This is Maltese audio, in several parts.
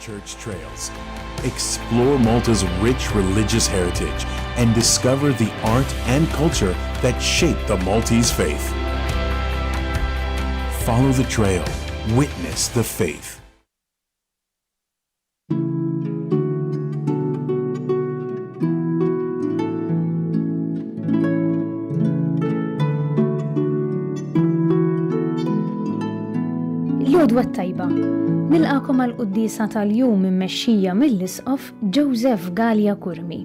church trails. Explore Malta's rich religious heritage and discover the art and culture that shape the Maltese faith. Follow the trail. Witness the faith. L-għodwa tajba, nilqakom għal-quddisa tal-jum immexxija mill-isqof Joseph Gallia Kurmi.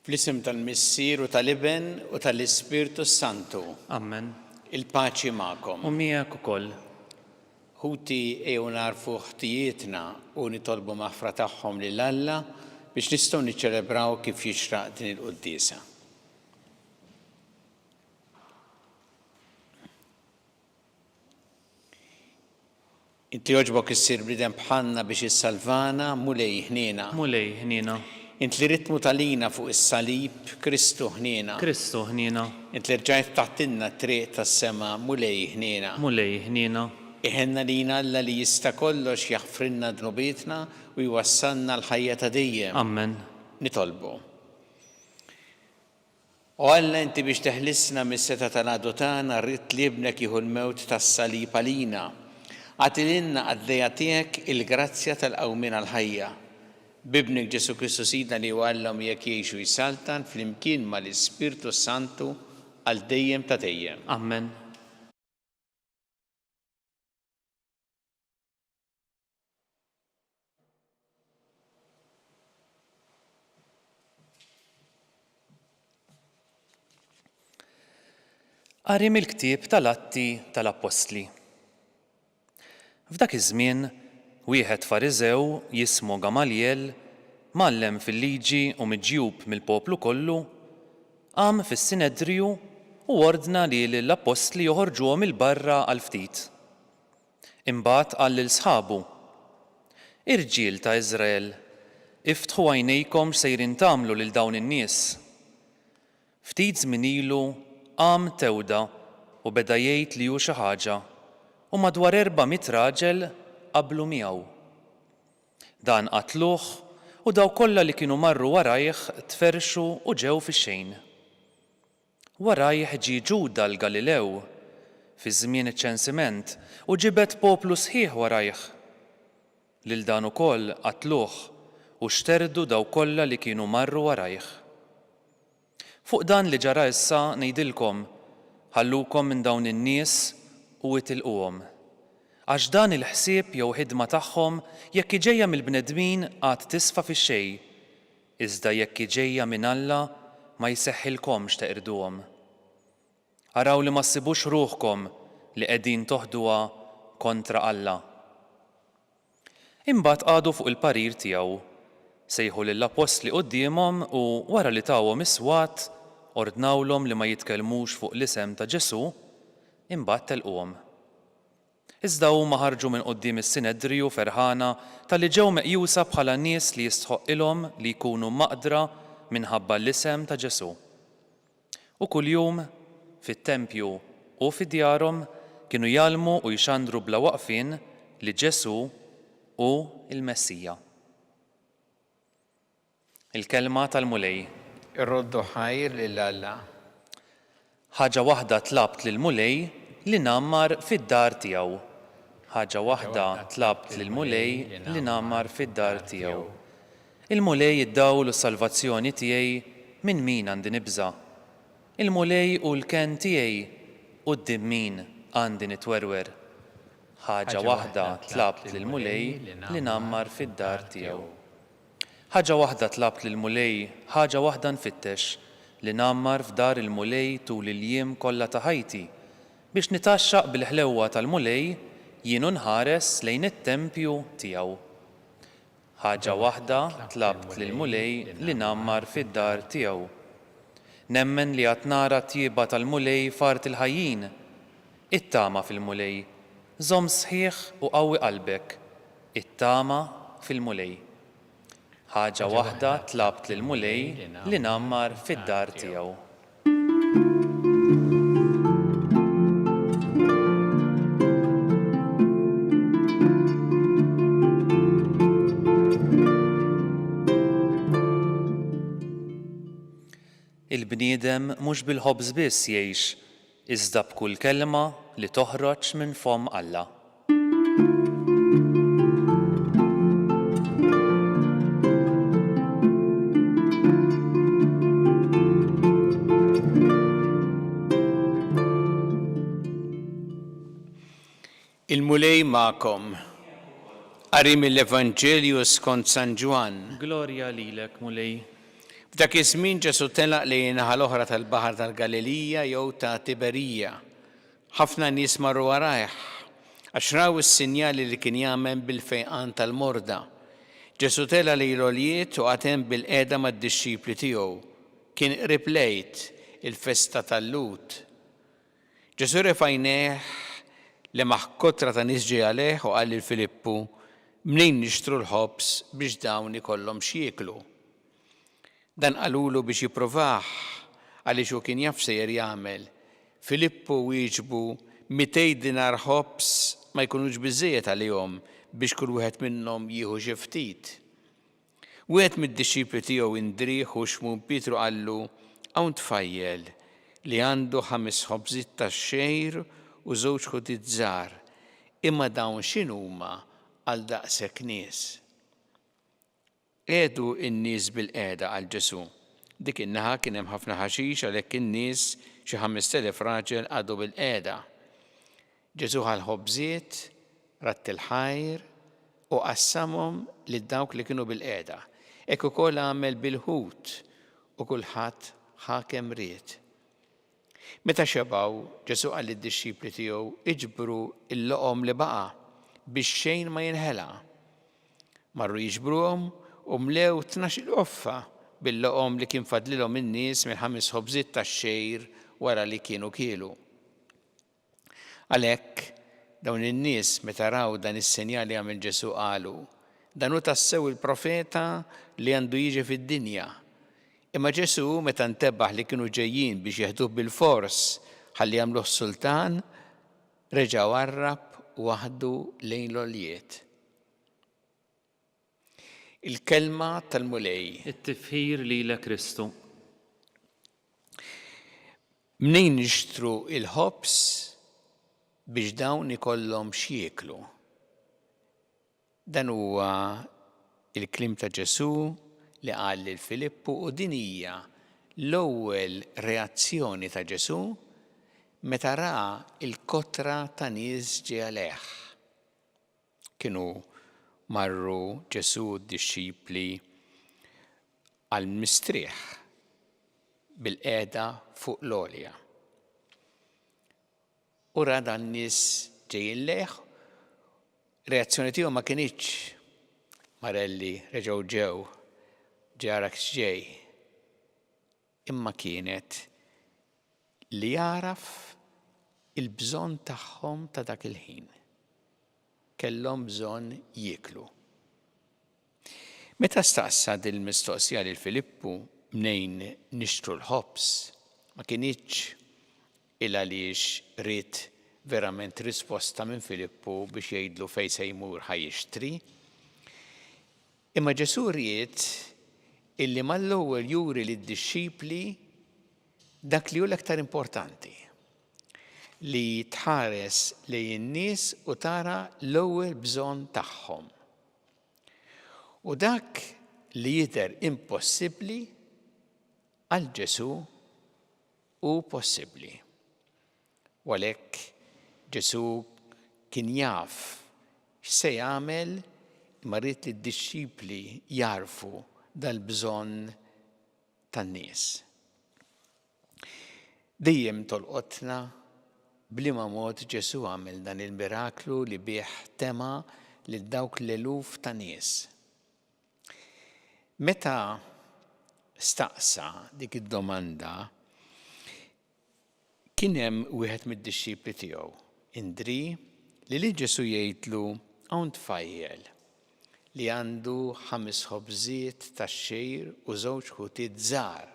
Fl-isem tal-Missier u tal-Iben u tal-Ispirtu Santu. Amen. Il-paċi magħkom. U miegħek ukoll. Ħuti ejjew narfu ħtijietna u nitolbu maħfra tagħhom lil Alla biex nistgħu niċċelebraw kif jixraq din il-quddiesa. Inti jogħġbok issir bniedem bħalna biex issalvana mulej ħniena. Mulej ħniena. Int li ritmu talina fuq is-salib Kristu ħniena. Kristu ħniena. Int li rġajt taħtinna triq tas-sema mulej ħniena. Mulej ħniena. Iħenna lina Alla li jista' kollox jaħfrinna dnubietna u jwassalna l-ħajja ta' dejjem. Amen. Nitolbu. U Alla inti biex teħlisna mis-seta tal-għadu tagħna rrid li ibnek jieħu l-mewt tas-salib għalina. Għatililna għad-dejja tiegħek il-grazzja tal-qawmien għall-ħajja. Bibnik Ġesu Kristu Sidna li għallhom jekk jgħixu jsaltan flimkien mal-Ispirtu Santu għal dejjem ta' dejjem. Amen. Qari mill-ktieb tal-Atti tal-Apostli. F'dak iż-żmien wieħed Fariżew jismu Gamaliel, mallem fil-liġi u miġjub mill-poplu kollu, qam fis-Sinedriju u ordna li l-apostli joħorġuhom il-barra għal ftit. Imbagħad qal lil sħabu: Irġiel ta' Iżrael, iftħu għajnejkom x'sejrin tagħmlu lil dawn in-nies. Ftit żmien ilu qam tewda u beda jgħid li hu xi ħaġa u madwar 400 raġel qablu miegħu. Dan qatluh u daw kollha li kienu marru warajh tferxu u ġew fix-xejn. Warajh ġie Ġuda l-Galilew fi żmien iċ-ċensiment u ġibet poplu sħiħ warajh. Lil dan ukoll qatluh u xterdu daw kollha li kienu marru warajh. Fuq dan li ġara issa ngħidilkom, ħallukom minn dawn in-nies u itilquhom. Għax dan il-ħsieb jew ħidma tagħhom jekk ġejja mill-bnedmin għad tisfa fix-xejn, iżda jekk ġejja minn Alla ma jseħħilkomx teqirduhom. Araw li ma ssibux ruħkom li qegħdin toħduha kontra Alla. Imbagħad qagħdu fuq il-parir tiegħu, sejħu lill-apostli qudiemhom u wara li tawhom iswat ordnawlhom li ma jitkellmux fuq l-isem ta' Ġesu, imbagħad telquhom. Iżda huma ħarġu minn quddiem is-Sinedriju ferħana talli ġew meqjusa bħala nies li jistħoqilhom li jkunu maqdra minħabba l-isem ta' Ġesu. U kuljum fit-tempju u fid-djarhom kienu jgħallmu u jxandru bla waqfien li Ġesu u l-Messija. Il-kelma tal-mulej. Irroddu ħajr lil Alla. Ħaġa waħda tlabt lill-mulej li nammar fid-dar tiegħu. Ħaġa waħda tlabt lill-mulej li nammar fid-dar tiegħu. Il-mulej id-dawl u s-salvazzjoni tiegħi minn min għandi nibża. Il-mulej u l-ken tiegħi quddiem min għandi nitwerwer. Ħaġa waħda tlabt lill-mulej li nammar fid-dar tiegħu. Ħaġa waħda tlabt lill-mulej, ħaġa waħda nfittex li nammar f'dar il-mulej tul il-jiem kollha ta' ħajti biex nitaxxaq bil-ħlewwa tal-mulej jienu nħares lejn it-tempju tiegħu. Ħaġa waħda tlabt lill-mulej li nammar fid-dar tiegħu. nemmen li għat nara tjieba tal-mulej fart il-ħajjin, it-tama fil-mulej, żomm sħiħ u qawwi qalbek, it-tama fil-mulej. Ħaġa waħda tlabt lill-mulej li nammar fid-dar tiegħu. Il-bniedem mhux bil-ħobż biss jgħix, iżda b'kull kelma li toħroġ minn fom Alla. Il-mulej ma'kom. Qari mill-Evanġelju skont San Ġwan. Glorja lilek, mulej. F'dak iż-żmien Ġesu telaq lejn in-naħa l-oħra tal-Baħar tal-Galilija jew ta' Tiberija. Ħafna nies marru warajh għax raw is-sinjali li kien jagħmel bil-fejqan tal-morda. Ġesu telaq lejn l-għoljiet u għatem bil-qiegħda mad-dixxipli tiegħu. Kien qrib lejt il-festa tal-Lut. Ġesu refa' għajnejh li maħkotra ta' nies ġej għalih u qal lil Filippu mnejn nixtru l-ħobż biex dawn ikollhom x'jieklu. Dan qalulu biex jipprovah għaliex hu kien jaf sejjer jagħmel. Filippu wieġbu 200 dinar ħobż ma jkunux biżżejjed għalihom biex kull wieħed minnhom jieħu xi ftit. Wieħed mid-dixxipli tiegħu indrieħ u xmum Pietru qallu hawn tfajjel li għandu 5 ħobżiet tax-xejr u 2 ħutiet żgħar, imma dawn x'inhuma għal daqshekk nies. Qiegħdu n-nies bil-qiegħda għal Ġesu. Dik in-naħa kien hemm ħafna ħaxix għalhekk in-nies xi 5,000 raġel għadu bil-qiegħda. Ġesu ħal ħobżiet, ratt il-ħajr u qassamhom lil dawk li kienu bil-qiegħda. Hekk ukoll għamel bil-ħut u kulħadd ħa kemm ried. Meta xebaw, Ġesu qal lid-dixxipli tiegħu iġbru l-loqom li baqa' biex xejn ma jinħela. Marru jiġbruhom u mlew 12 qoffa bil-loqom li kien fadlilhom in-nies minn 5 ħobżiet tax-xejr wara li kienu kielu. Għalhekk dawn in-nies meta raw dan is-sinjal li għamel Ġesu qalu dan hu tassew il-profeta li għandu jiġi fid-dinja. Imma Ġesu meta ntebbaħ li kienu ġejjin biex jeħduh bil-fors ħalli jagħmluh sultan, reġa' warrab waħdu lejn l-għoljiet. Il-kelma tal-mulej. It-tifħir lilek Kristu. Mnejn nixtru il-ħobż biex dawn ikollhom x'jieklu. Dan huwa il-klim ta' Ġesu li qal lil Filippu u din hija l-ewwel reazzjoni ta' Ġesu meta ra il-kotra ta' nies ġej għalih. Kienu marru Ġesu d-dixxipli għal mistrieħ bil-qiegħda fuq l-għolja. U ra dan nies ġejjin lejh, reazzjoni tiegħu ma kienitx Marelli reġgħu ġew ġarak x'ġej, imma kienet li jaraf il-bżonn tagħhom ta' dak il-ħin. Kellhom bżonn jieklu. Meta staqsa dil-mistoqsija lil Filippu mnejn nixtru l-ħobż, ma kienitx il għaliex ried verament risposta minn Filippu biex jgħidlu fejn se jmur ħajjixtri. Imma Ġesu ried illi mal-ewwel juri lid-dixxipli dak li hu l-aktar importanti. Li tħares lejn in-nies u tara l-ewwel bżonn tagħhom. U dak li jidher impossibbli għal Ġesu hu possibbli. U għalhekk Ġesu kien jaf x'se jagħmel imma rrid li d-dixxipli jarfu dal-bżonn tan-nies. Dejjem tolqotna bliema mod Ġesu għamel dan il-miraklu li bih tema lil dawk l-eluf ta' nies. Meta staqsa dik id-domanda kien hemm wieħed mid-dixxipli tiegħu, Indri, li Ġesu jgħidlu hawn tfajjel li għandu 5 ħobżiet tax-xejr u 2 ħutiet żgħar.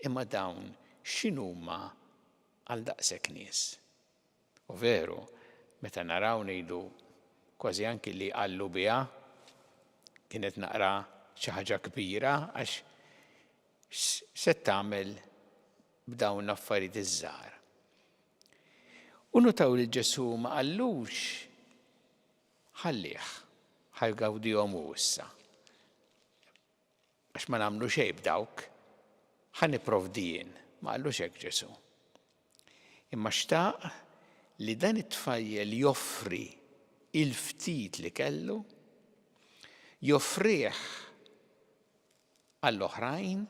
Imma dawn x'inhuma għal daqshekk nies? U veru, meta naraw ngħidu kważi anki li qallu biha kienet naqra xi ħaġa kbira għax se tagħmel b'dawn l-affarijiet iż-żgħar. U notaw li Ġesu ma qallux ħallih ħajgawdihom hu issa. Għax ma nagħmlu xejn b'dawk, ħaniprovdi jien, ma qallux hekk Ġesu. Imma xtaq li dan it-tfajjel joffri il-ftit li kellu, joffrih għall-oħrajn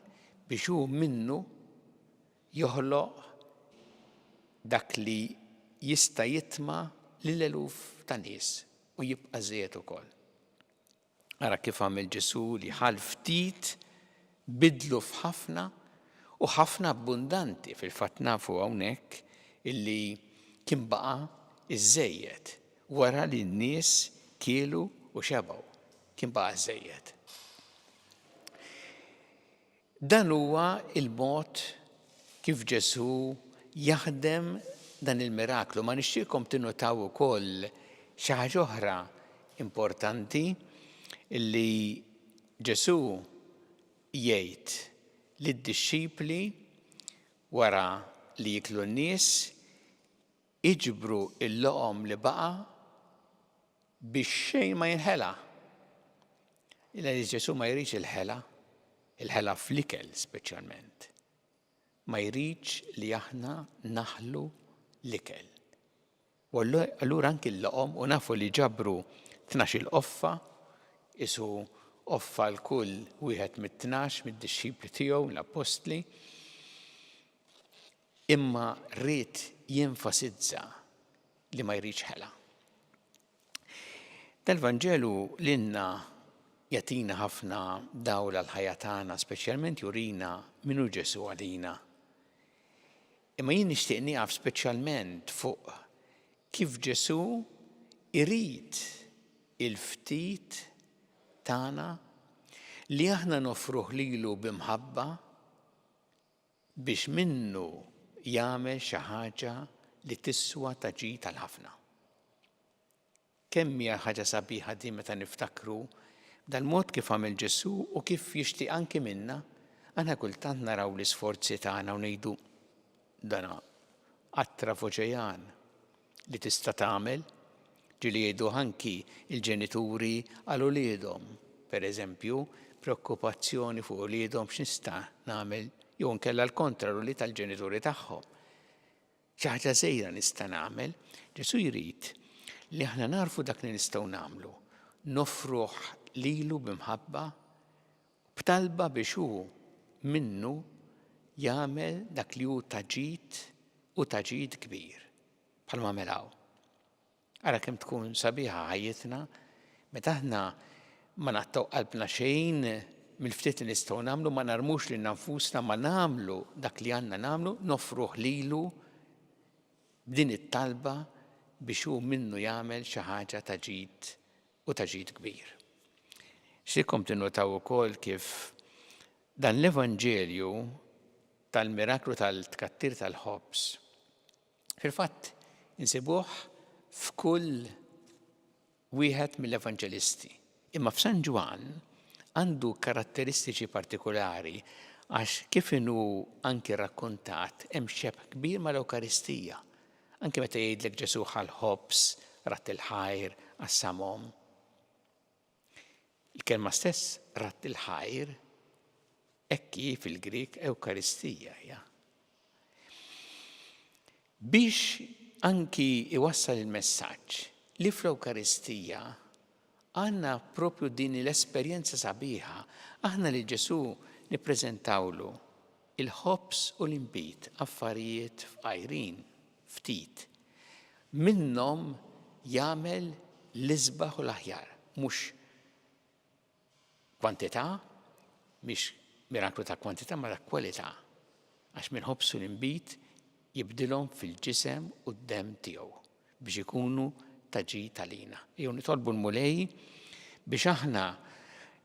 biex hu minnu joħloq dak li jista' jitma' lill-eluf ta' nies u jibqa' żejjed ukoll. Ara kif għamel Ġesu li ħal ftit bidlu f'ħafna u ħafna abbundanti fil-fatt nafu hawnhekk illi kien baqa' iżejjed wara li n-nies kielu u xebgħu, kien baqa' żejjed. Dan huwa il-mod kif Ġesu jaħdem dan il-miraklu. Ma nixtieqkom tinnotaw ukoll xi ħaġa oħra importanti li Ġesu jgħid lid-dixxipli wara li jiklu n-nies iġbru l-loqom li baqa' biex xejn ma jinħela. Illa li Ġesu ma jridx il-ħela fl-ikel speċjalment. Ma jridx li aħna naħlu l-ikel. U allura anki l-loqom u nafu li ġabru 12 offa, isu offa l-kull wieħed mit-12 mid-dixxipli tiegħu l-apostli, imma rrid jenfasizza li ma jridx ħela. Dal-Vanġelu lilna jagħtina ħafna dawl għall-ħajja tagħna, speċjalment jurina minnu Ġesu għalina. Imma jien nixtieq nieqaf speċjalment fuq kif Ġesu irid il-ftit tagħna li aħna nofruh lilu bimħabba biex minnu jagħmel xi ħaġa li tiswa taġid tal-ħafna. Kemm hija ħaġa sabiħa din meta niftakru dal-mod kif għamel Ġesu u kif jixtieq anki minna, aħna kultant naraw l-isforzi tagħna u ngħidu dana qattra foġejan li tista' tagħmel, ġieli jgħidu anki il-ġenituri għal uliedhom, pereżempju, preokkupazzjoni fuq uliedhom x'nista' nagħmel jew nkella l-kontraru li tal-ġenituri tagħhom. Xi ħaġa żgħira nista' nagħmel, Ġesu jrid li aħna narfu dak li nistgħu nagħmlu, nofruh lilu bimħabba b'talba biex hu minnu jagħmel dak li hu taġid u taġid kbir bħalma melaw. Ara kemm tkun sabiħa ħajjitna meta aħna ma nattaw qalbna xejn mill-ftit li nistgħu nagħmlu, ma narmux lil nfusna, ma nagħmlu dak li għandna nagħmlu, nofruh lilu b'din it-talba biex hu minnu jagħmel xi ħaġa taġid u taġid kbir. X'ilkom tinnotaw ukoll kif dan l-Evanġelju tal-miraklu tal-tkattir tal-ħobż fil-fatt insibuh f'kull wieħed mill-Evanġelisti. Imma f'San Ġwan għandu karatteristiċi partikolari għax kif inhu anki rrakkuntat hemm xebħ kbir mal-Ewkaristija. Anke meta jgħidlek Ġesu ħal-ħobż, ratt il-ħajr, qassamhom. Il-kelma stess ratt il-ħajr ekki fil-Grik Ewkaristija hija. Biex anki iwassal il-messaġġ li fl-Ewkaristija għandna propju din l-esperjenza sabiħa, aħna li Ġesu nippreżentawlu il-ħobż u l-inbit, affarijiet f'qajrin, ftit. Minnhom jagħmel l-isbaħ u l-aħjar, mhux kwantità, mhix miraklu ta' kwantità ma ta' kwalità. għax minħobsu l-inbit jibdilhom fil-ġisem u d-dem tiegħu biex ikunu taġid għalina. Jew nitolbu l-mulej biex aħna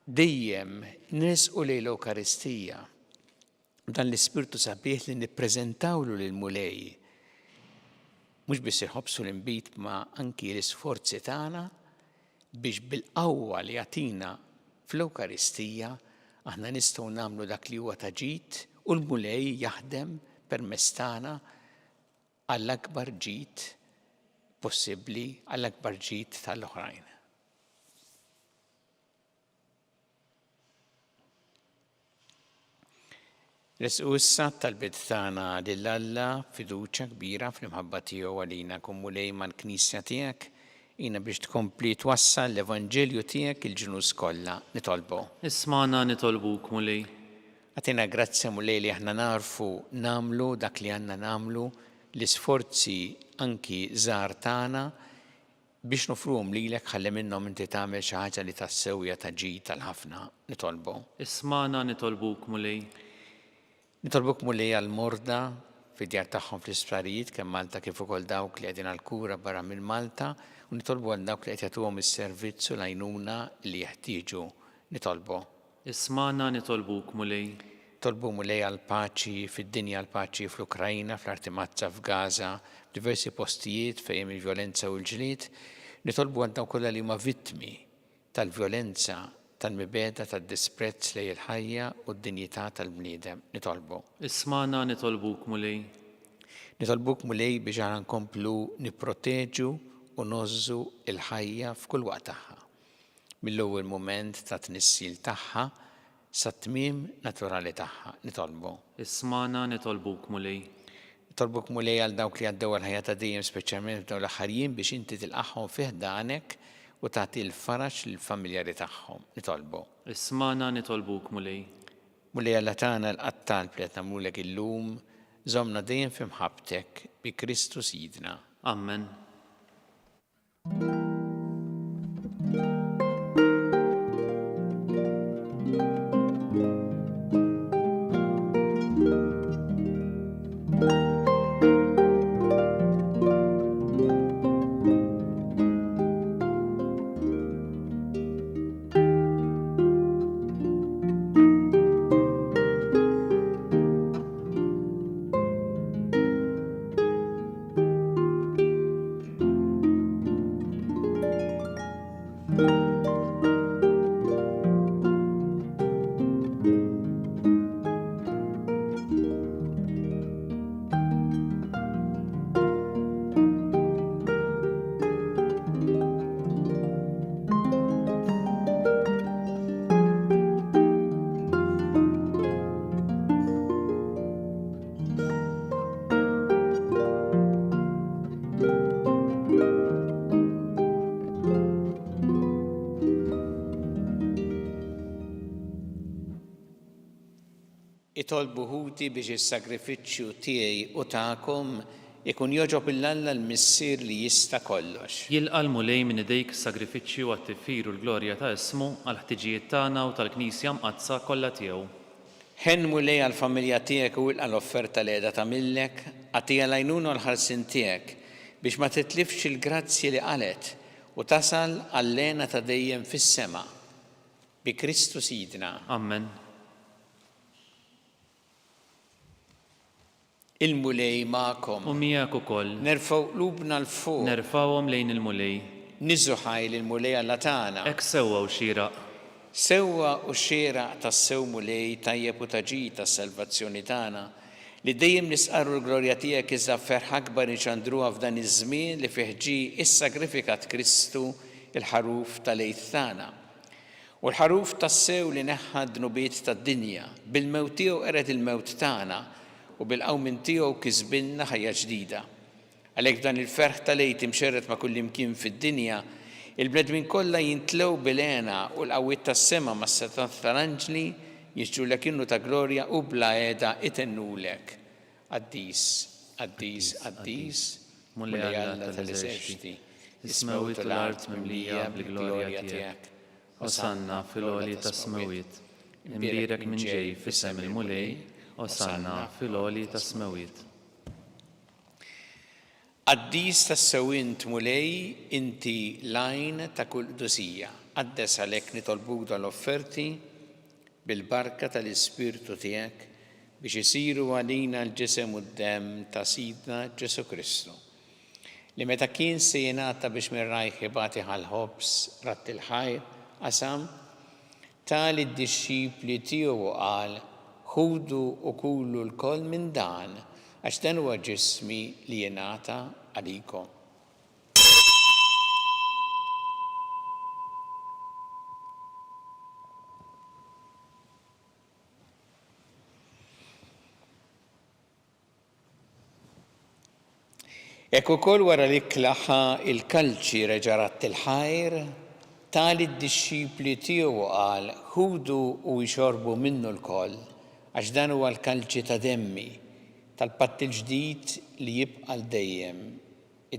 dejjem nesqu lejn l-Ewkaristija dan l-Ispirtu sabiħ li nippreżentawlu lill-mulej mhux biss inħobbsu l-inbit ma anki l-isforzi tagħna biex bil-qawwa li jagħtina fl-Ewkaristija aħna nistgħu nagħmlu dak li huwa taġid u l-mulej jaħdem permezz tagħna għall-akbar ġid possibbli, għall-akbar ġid tal-oħrajn. Resqu issa tal-bid tagħna lill-Alla fiduċja kbira fl-imħabba tiegħu għalina kun mulej mal-Knisja tiegħek jiena biex tkompli twassal l-Evanġelju tiegħek il-ġnus kollha nitolbu. Ismana nitolbuk mulej. Għatina grazzja mulej li aħna narfu namlu dak li għandna namlu l-isforzi anki żgħar tagħna biex nofruhom lilek ħalli minnhom inti tagħmel xi ħaġa li tassewja taġid tal-ħafna nitolbu. Ismana nitolbuk mulej. Nitolbuk mulej għal-morda fid-djar tagħhom fl-isptarijiet kemm Malta kif ukoll dawk li qegħdin għall-kura barra minn Malta u nitolbu għal dawk li qed jagħtuhom is-servizz u l-għajnuna li jeħtieġu nitolbu. Ismana nitolbuk mulej. Tolbu mulej għal-paċi fid-dinja għal-paċi fl-Ukrajna, fl-Artimazza f'Gaza, f'diversi postijiet fejn il-vjolenza u l-ġlied, nitolbu għal dawk kollha li huma vittmi tal-vjolenza tal-mibeda tad-disprezz lejn il-ħajja u d-dinjità tal-bniedem nitolbu. Ismana nitolbuk mulej. Nitolbuk mulej biex aħna nkomplu nipproteġu u nożżu l-ħajja f'kull waqt tagħha. Mill-ewwel mument ta' tnissil tagħha sa tmiem naturali tagħha nitolbu. Ismana nitolbuk mulej. Nitolbuk mulej għal dawk li għaddew għal-ħajja ta' dejjem speċjalment f'dawn l-aħħar biex inti tilqaħħom fih danek u tagħti l-faraġ lill-familjari tagħhom nitolbu. Ismana nitolbuk mulej. Mulej Alla tagħna l-qattal li qed nagħmlulek illum żommna dejjem f'imħabbtek bi Kristu Sidna. Amen. Itolbu ħuti biex is-sagrifiċċju tiegħi u tagħkom ikun joġob il-Alla l-missier li jista' kollox. Jilqa' l-mulej minn idejk is-sagrifiċċju għat-tifir u l-glorja ta' ismu għall-ħtiġijiet tagħna u tal-Knisja mqazza kollha tiegħu. Ħen mulej għall-familja tiegħek u ilqa' l-offerta li qiegħda tagħmillek, għatija l-għajnuna u l-ħarsien tiegħek biex ma titlifx il-grazzi li qalet u tasal għall-lena ta' dejjem fis-sema. Bi Kristu Sidna. Amen. Il-mulej ma'kom. U miegħek ukoll. Nerfgħu qlubna l-fuq. Nerfawhom lejn il-mulej. Niżu ħajl il-mulej Alla tagħna. Hekk sewwa u xieraq. Sewwa u xieraq tas-sew mulej tajjeb u taġid tas-salvazzjoni tagħna li dejjem nisqarru l-glorja tiegħek iżda ferħ akbar niċandruha f'dan iż-żmien li fih ġie issagrifikat Kristu il-ħaruf tal-għid tagħna. U l-ħaruf tas-sew li neħħa d-dnubiet tad-dinja bil-mewt tiegħu qeret il-mewt tagħna u bil-qawmin tiegħu kisbilna ħajja ġdida. Għalhekk dan il-ferħ tal-għid imxerret ma' kull imkien fid-dinja, il-bnedmin kollha jintlew bil-għena u l-qawwiet tas-sema mas-setat tal-anġli jiġġulek innu ta' glorja u bla qiegħda itennulek. Qaddis, qaddis, qaddis, mulej Alla tal-eżerċiti, is-semawit u l-art mimlija bil-glorja tiegħek. Osanna fil-għolji tas-semawit, imbierek minn ġej fis-sem il-mulej, Osanna fil-oli ta' smawiet. Qaddis tas-sewint mulej inti lajn ta' kull qdusija. Qaddes għalhekk nitolbuk dal-offerti bil-barka tal-Ispirtu tiegħek biex isiru għalina l-ġisem u d-dem ta' Sidna Ġesu Kristu. Li meta kien se jingħata biex mir-rajħ ibati ħal-ħobs ratt il-ħajr qasam tali d-dixxipli tiegħu qal ħudu u kullu l-koll minn dan għax dan huwa ġismi li jingħata għalikom. Ek ukoll wara li klaħa il-kalċi reġa' ratt il-ħajr tali d-dixxipli tiegħu qal ħudu u jxorbu minnu l-koll għax dan huwa l-kalċi ta' demmi tal-patt il-ġdid li jibqa' l-dejjem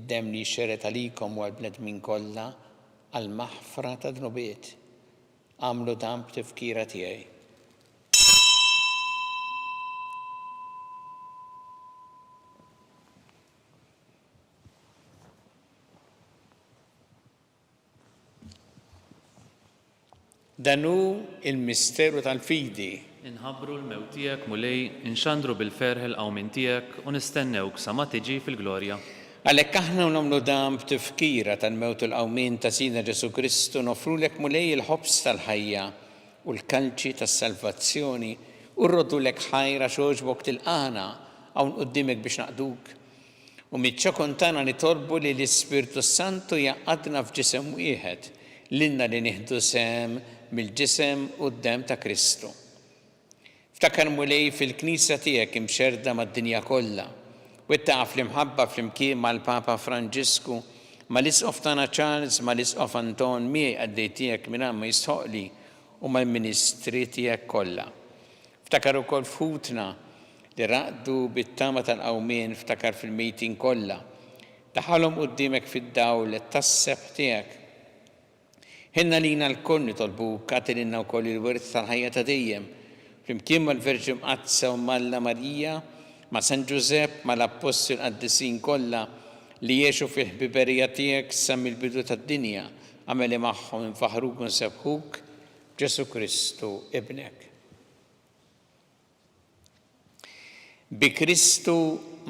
id-demm li jxeret għalikom u għall-bnedmin kollha għall-maħfra ta' dnubiet. Għamlu dan b'tifkira tiegħi. Dan hu il-misteru tal-fidi. Inħabbru l-mewt tiegħek mulej, inxandru bil-ferħ il-qawmin tiegħek u nistennewk sa ma tiġi fil-glorja. Għalhekk aħna nagħmlu dan b'tifkira tal-mewt u l-qawmin ta' Sidna Ġesu Kristu nofrulek mulej il-ħobs tal-ħajja u l-kalċi tas-salvazzjoni u rrodulek ħajra xogħġbok tilqana hawn quddiemek biex naqduk. U miċ-ċokon tagħna nitolbu li l-Ispirtu Santu jaqgħadna f'ġisem wieħed lilna li nieħdu sem mill-ġisem u d-dem ta' Kristu. Ftakar mulej fil-Knisja tiegħek imxerda mad-dinja kollha u ittaqaf fl-imħabba flimkien mal-Papa Franġisku mal-Isqof tagħna Charles mal-Isqof Anton miegħi għaddej tiegħek mingħajr ma jistħoqli u mal-ministri tiegħek kollha. Ftakar ukoll f'ħutna li raqdu bit-tama tal-qawmien ftakar fil-mejtin kollha. Daħalhom quddiemek fid-dawl tas-sebħ tiegħek. Ħinna lina l-koll nitolbuk għatilna wkoll il-wirt tal-ħajja ta' dejjem flimkien mal-Verġi Mqazza u Malla Marija ma' San Ġusepp mal-Apostol qaddisin kollha li jgħixu fil-ħbiberija tiegħek sa mill-bidu tad-dinja għameli magħhom infaħruk u nsebħuk Ġesu Kristu ibnek. Bi Kristu,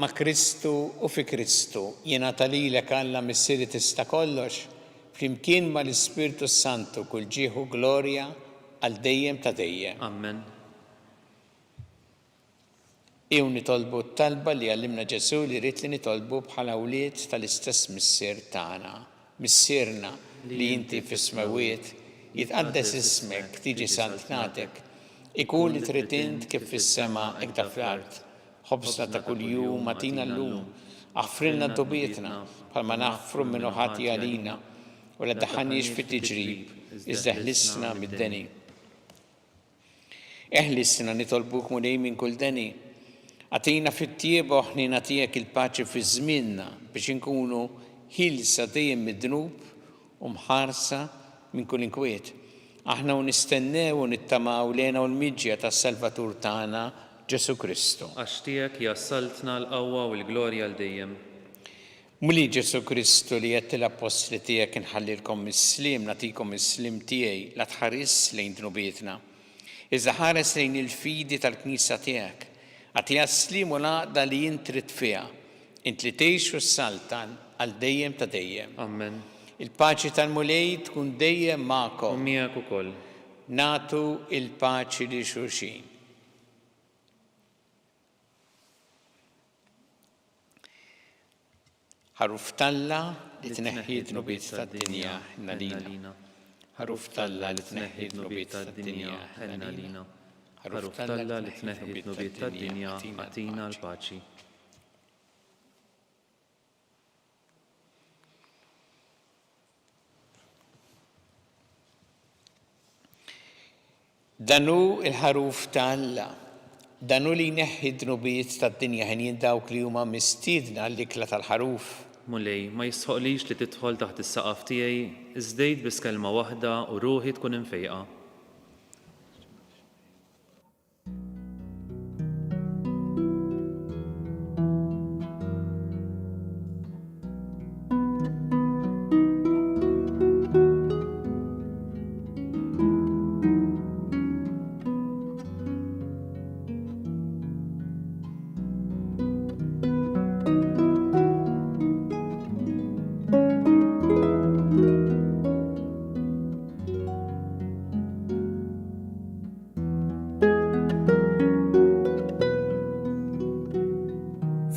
ma' Kristu u fi Kristu jingħata lilek Alla missieri tista' kollox flimkien mal-Ispirtu Santu kull ġieħu glorja għal dejjem ta' dejjem. Amen. Ew nitolbu t-talba li għallimna Ġesu li rrid li nitolbu bħala wlied tal-istess missier tagħna. Missierna li inti fis-smawiet jitqaddes ismek tiġi santnatek ikun li trid int kif fis-sema hekk fl-art. Ħobsna ta' kuljum atina llum aħfrilna d-dobietna bħalma naħfru minnu ħati għalina u la daħħanniex fit-tiġrib iżda ħlisna mid-deni. Eħlisna nitolbuk mulej minn kull deni. Għatina fit-tieba u ħnina tiegħek il-paċi fi żmienna biex inkunu ħilsa dejjem mid-dnub u mħarsa minn kull inkwiet. Aħna u nistennew u nittamaw lejna u l-miġja tas-Salvatur tagħna Ġesu Kristu. Għax tiegħek jassaltna l-qawwa u l-glorja l dejjem. Muli Ġesu Kristu li qed l-apostli tiegħek inħallilkom is-slim nagħtikom is-slim tiegħi la tħares lejn dnubietna. Iżda ħares lejn il-fidi tal-Knisja tiegħek. Għatija s-slim u l-għaqda li jint trid fiha. Int li tgħix u s-saltan għal dejjem ta' dejjem. Amen. Il-paċi tal-mulej tkun dejjem magħkom. U miegħek ukoll. Nagħtu il-paċi li xulxin. ħaruf talla li tneħħi d-nubiet tad-dinja ħnalina. ħaruf talla li tneħħi d-nubiet tad-dinja ħnalina. ħaruf talla li tneħħi d-nubiet tad-dinja għatina l-paċi. Danu il-ħaruf talla, danu li jneħħi d-nubiet tad-dinja ħin dawk li huma mistiedna l-ikla tal-ħaruf. Mulej, ma jisħoqlix li tidħol taħt is-saqaf tiegħi, iżdejt biss kelma waħda u ruħi tkun infejqa.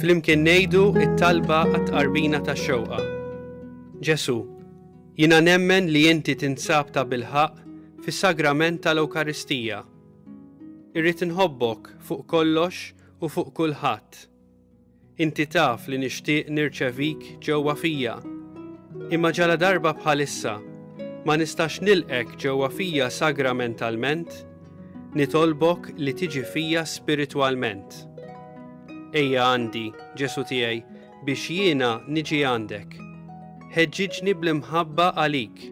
flimkien ngħidu it-talba għat-tqarbina tax-xewqa. Ġesu, jiena nemmen li inti tinsab ta' bilħaq fis-sagrament tal-Ewkaristija. Irrid inħobbok fuq kollox u fuq kulħadd. Inti taf li nixtieq nirċevik ġewwa fija. Imma ġala darba bħalissa ma nistax nilqek ġewwa fija sagramentalment, nitolbok li tiġi fija spiritwalment. Ejja għandi, Ġesu tiegħi, biex jiena niġi għandek. Ħeġġiġni bl-imħabba għalik,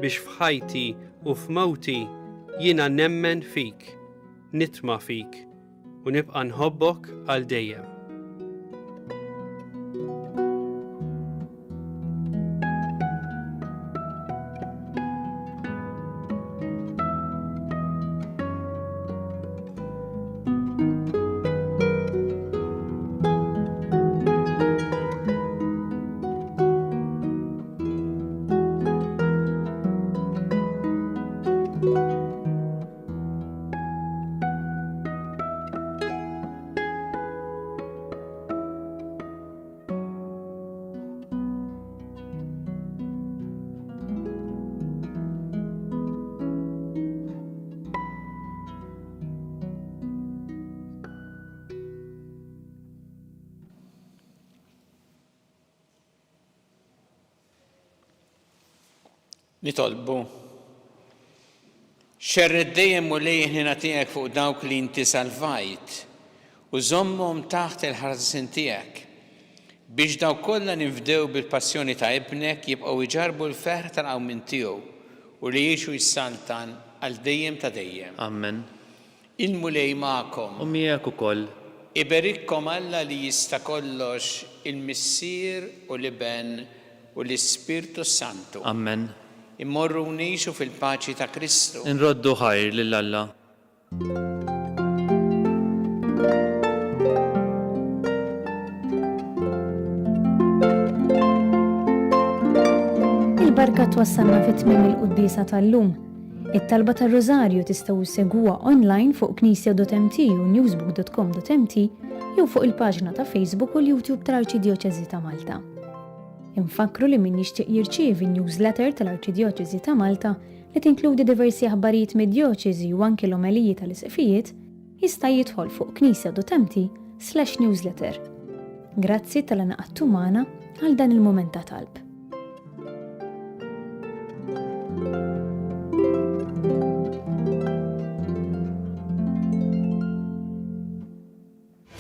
biex f'ħajti u f'mowti jiena nemmen fik, nitma' fik, u nibqa' nħobbok għal dejjem. Nitolbu. Xerred dejjem u lejn tiegħek fuq dawk li inti salvajt u żommhom taħt il-ħarsin tiegħek biex dawk kollha nifdew bil-passjoni ta' ibnek jibqgħu jġarbu l-ferħ tal-qawmin tiegħu u li jgħixu jissaltan għal dejjem ta' dejjem. Amen. Il-mulej magħkom. U miegħek ukoll. Iberikkom Alla li jista' kollox il-Missier u l-Iben u l-Ispirtu Santu. Amen. Immorru nixu fil-paċi ta' Kristu. Inroddu ħajr lil Alla. Il-barka twassalna fit-tmiem il-qudiesa tal-lum. It-talba tar-Rożarju tistgħu ssegwuha online fuq knisja.mt u newsbook.com.mt jew fuq il-paġna ta' Facebook u l-YouTube tal-Arċidjoċeżi ta' Malta. Infakru li min jixtieq jirċievi newsletter tal-Arċidjoċeżi ta' Malta li tinkludi diversi aħbarijiet mid-djoċeżi u anke l-omeliji tal-isqfijiet jista' jidħol fuq knisja.mt/newsletter. Grazzi tal-għanaqattu magħna għal dan il-mument ta' talb.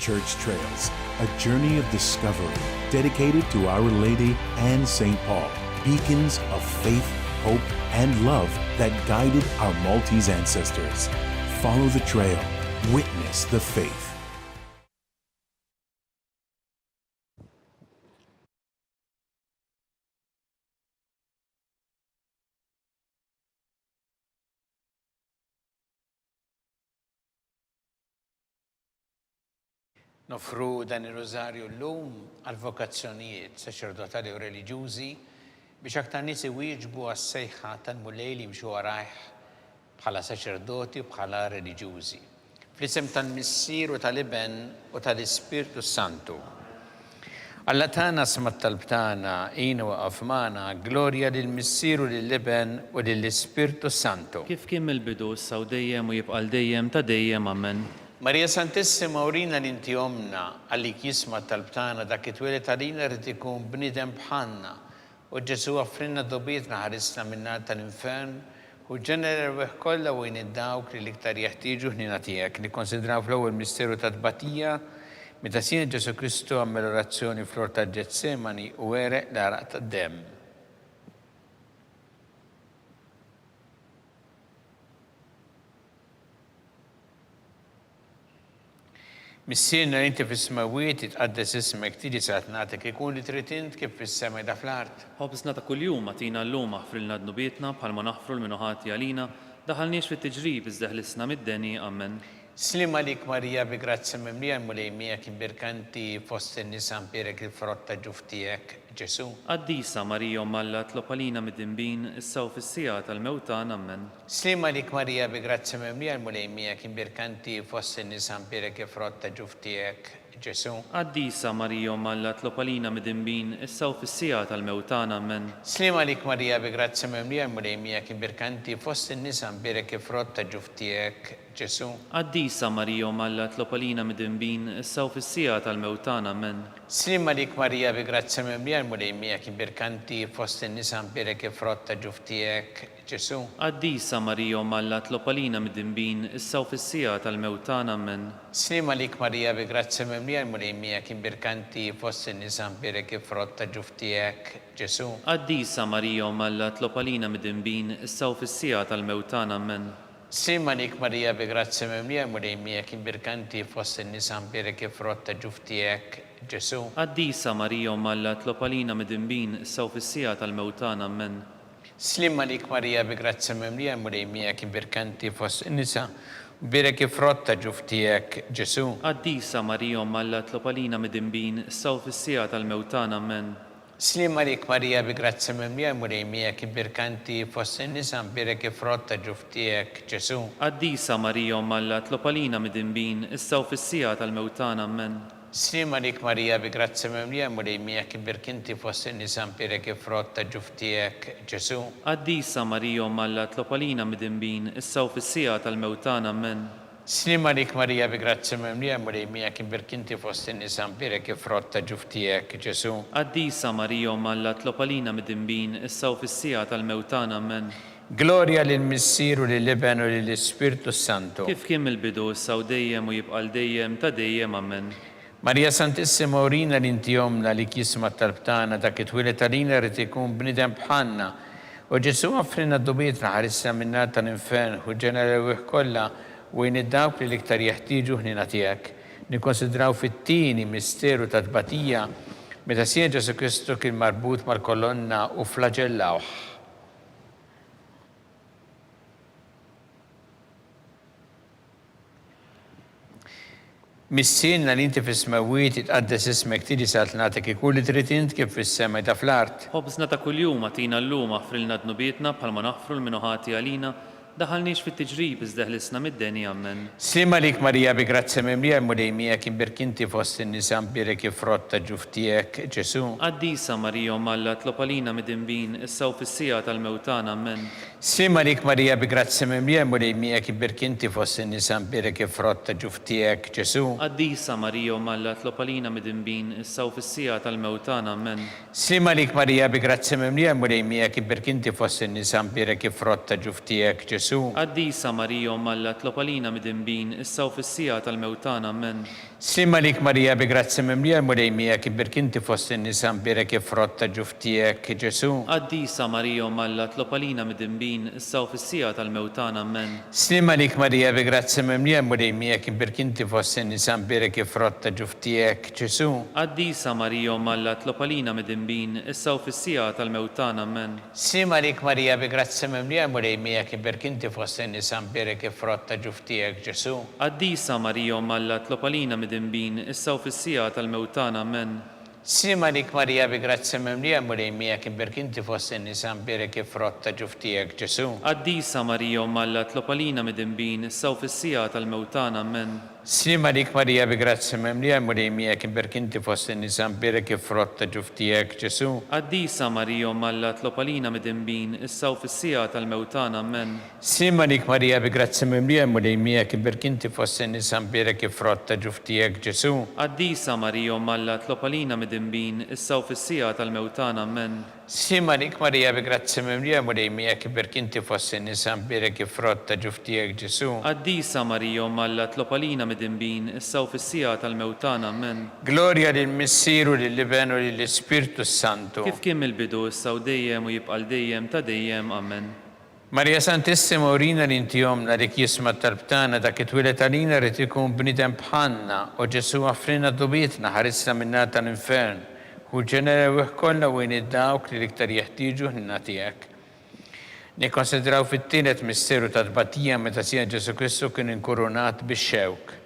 Church Trails, a journey of discovery dedicated to Our Lady and St. Paul, beacons of faith, hope, and love that guided our Maltese ancestors. Follow the trail, witness the faith. Nofru dan ir-Rożarju llum għal vokazzjonijiet saċerdotali u reliġjużi biex aktar nies iwieġbu għas-sejħa tal-mulej li jimxu warajh bħala saċerdoti u bħala reliġjużi. Fl-isem tal-Missier u tal-Iben u tal-Ispirtu Santu. Alla tagħna sma' t-talb tagħna qiegħu waqaf magħna glorja lill-Missier u lill-Iben u lill-Ispirtu Santu. Kif kien mill-bidu issa u dejjem u jibqa' dejjem ta' dejjem amen. Marija Santissima urina li inti omna għallik jisma' t-talb tagħna dak it-twieled għalina rid ikun bniedem bħalna u Ġesu offrinna dobietna ħarisna min-nar tal-infern u ġenera r-weħ kollha wejn id-dawk li l-iktar jeħtieġu ħnina tiegħek. Nikkonsidraw fl-ewwel misteru ta' tbatija meta sien Ġesu Kristu għamel orazzjoni fl-ort ta' Ġetsemani u wereq l-araq tad-demm. Missierna li inti fis-smawiet tqaddes ismek tiġi saħat nagħtek ikun li trid int kif fis-sema da fl-art. Ħobsna ta' kuljum għatina llum aħfrilna dnubietna bħalma naħfru l-minuħati għalina daħalniex fit-tiġrib iżdeħlisna mid-deni amen. Slim għalik Marija bi grazzi mimlija mulej miegħek imbirkanti fost in-nisa mpierek il-frott ta' ġuf tiegħek Ġesu. Qaddisa Marija Omm Alla tlob għalina mid-dinbin issa u fis-sija tal-mewtan amen. Slim għalik Marija bi grazzi mimlija mulej miegħek imbirkanti fost in-nisa mpierek il-frott ta' ġuf tiegħek Ġesu. Qaddisa Marija Malla tlopalina mid-dinbin issa u fis-sija tal-mewtana men. Slima għalik Marija bi grazzi memlija mrejmija kibirkanti fost in-nisa mbirek frott ta' ġuftijek Ġesu. Qaddisa Marija Malla tlopalina mid-dinbin issa u fis-sija tal-mewtana men. Slima għalik Marija bi grazzi memlija mrejmija kibirkanti fost in-nisa mbirek frott ta' ġuftijek Ġesu. Qaddisa Marija Malla tlopalina mid-dinbin issa u fis-sija tal-mewtana men. Slima għalik Marija bi grazzi memlija mrejmija kibirkanti fost in-nisa mbirek frott ta' ġuftijek Ġesu. Qaddisa Marija Malla tlopalina mid-dinbin issa u fis-sija tal-mewtana men. Slima għalik Marija bi grazzi memlija mrejmija kibirkanti fost in-nisa mbirek frott ta' ġuftijek Ġesu. Qaddisa Marija Malla tlopalina mid-dinbin issa u fis-sija tal-mewtana men. Slima għalik Marija bi grazzi memlija mrejmija kibirkanti fost in-nisa mbirek frott ta' ġuftijek Ġesu. Qaddisa Marija Malla tlopalina mid-dinbin issa u fis-sija tal-mewtana men. Slima għalik Marija bi grazzi memlija mrejmija kibirkanti fost in-nisa mbirek frott ta' ġuftijek Ġesu. Qaddisa Marija Malla tlopalina mid-dinbin issa u fis-sija tal-mewtana men. Slima għalik Marija bi grazzi memlija mrejmija kibirkanti fost in-nisa mbirek frott ta' ġuftijek Ġesu. Qaddisa Marija Malla tlopalina mid-dinbin issa u fis-sija tal-mewtana men. Slima għalik Marija bi grazzi memlija mrejmija kibirkanti fost in-nisa mbirek frott ta' ġuftijek Ġesu. Qaddisa Marija Malla tlopalina mid-dinbin issa u fis-sija tal-mewtana men. Gloria lill-Missier u lill-Iben u lill-Ispirtu Santu. Kif kien mill-bidu issa u dejjem u jibqa' dejjem ta' dejjem amen. Marija Santissima urina l-inti jomna li kisma talbtana dak it-twilet għalina rrit ikun bnidem bħanna. U Ġesu għafrina d-dubietna ħarissa minna tal-infern u ġenerew kolla u id-dawk li liktar jeħtieġu ħnina tiegħek. Nikkonsidraw fit-tieni misteru ta' tbatija meta sien Ġesu Kristu kien marbut mal-kolonna u flagellawh. Missilna li inti fis-smawiet itqaddes ismek tiġi saltnatek ikun li trid int kif fis-sema ta' fl-art. Ħobżna ta' kuljum għatina llum aħfrilna dnubietna bħalma naħfru l-minuħati għalina daħalniex fit-tiġrib iżdeħlisna mid-deni ammen. Slima għalik Marija bi grazzi memlija mrejmija kibirkinti fost in-nisa mbirek frott ta' ġuftijek Ġesu. Qaddisa Marija Malla tlopalina mid-dinbin issa u fis-sija tal-mewtana ammen. Slima għalik Marija bi grazzi memlija mrejmija kibirkinti fost in-nisa mbirek frott ta' ġuftijek Ġesu. Qaddisa Marija Malla tlopalina mid-dinbin issa u fis-sija tal-mewtana ammen. Slima għalik Marija bi grazzi memlija mrejmija kibirkinti fost in-nisa mbirek frott ta' ġuftijek Ġesu. Qaddisa Marija Malla tlopalina mid-dinbin issa u fis-sija tal-mewtana ammen. Slima għalik Marija bi grazzi memlija mrejmija kibirkinti fost in-nisa mbirek frott ta' ġuftijek Ġesu. Qaddisa Marija Malla tlopalina mid-dinbin issa u fis-sija tal-mewtana ammen. Slima għalik Marija bi grazzi memlija mrejmija kibirkinti fost in-nisa mbirek frott ta' ġuftijek Ġesu. Qaddisa Marija Malla tlopalina mid-dinbin issa u fis-sija tal-mewtana ammen. Slima għalik Marija bi grazzi memlija mrejmija kibirkinti fost in-nisa mbirek frott ta' ġuftijek Ġesu. Qaddisa Marija Malla tlopalina mid-dinbin issa u fis-sija tal-mewtana ammen. Slima għalik Marija bi grazzi memlija mrejmija kibirkinti fost in-nisa mbirek frott ta' ġuftijek Ġesu. Qaddisa Marija Malla tlopalina mid-dinbin issa u fis-sija tal-mewtana ammen. Slima għalik Marija bi grazzi memlija mrejmija kibirkinti fost in-nisa mbirek frott ta' ġuftijek Ġesu. Qaddisa Marija Malla tlopalina mid-dinbin issa u fis-sija tal-mewtana ammen. Slima għalik Marija bi grazzi memlija mrejmija kibirkinti fost in-nisa mbirek frott ta' ġuftijek Ġesu. Qaddisa Marija Malla tlopalina mid-dinbin issa u fis-sija tal-mewtana ammen. Slima għalik Marija bi grazzi memlija mrejmija kibirkinti fost in-nisa mbirek frott ta' ġuftijek Ġesu. Qaddisa Marija Malla tlopalina mid-dinbin issa u fis-sija tal-mewtana ammen. Gloria lill-Missier u lill-Iben u lill-Ispirtu Santu. Kif kien mill-bidu issa u dejjem u jibqa' dejjem ta' dejjem amen. Marija Santissima urina l-inti jomna li kisma talbtana dak it-twilet għalina rrit ikun bnidem bħanna u Ġesu għafrina dubietna ħarissa minna tal-infern u ġenerew kolla u id-dawk li liktar jeħtieġu ħnina tiegħek. Nikkonsidraw fit-tielet misteru ta' tbatija meta sien Ġesu Kristu kien inkurunat bix-xewk.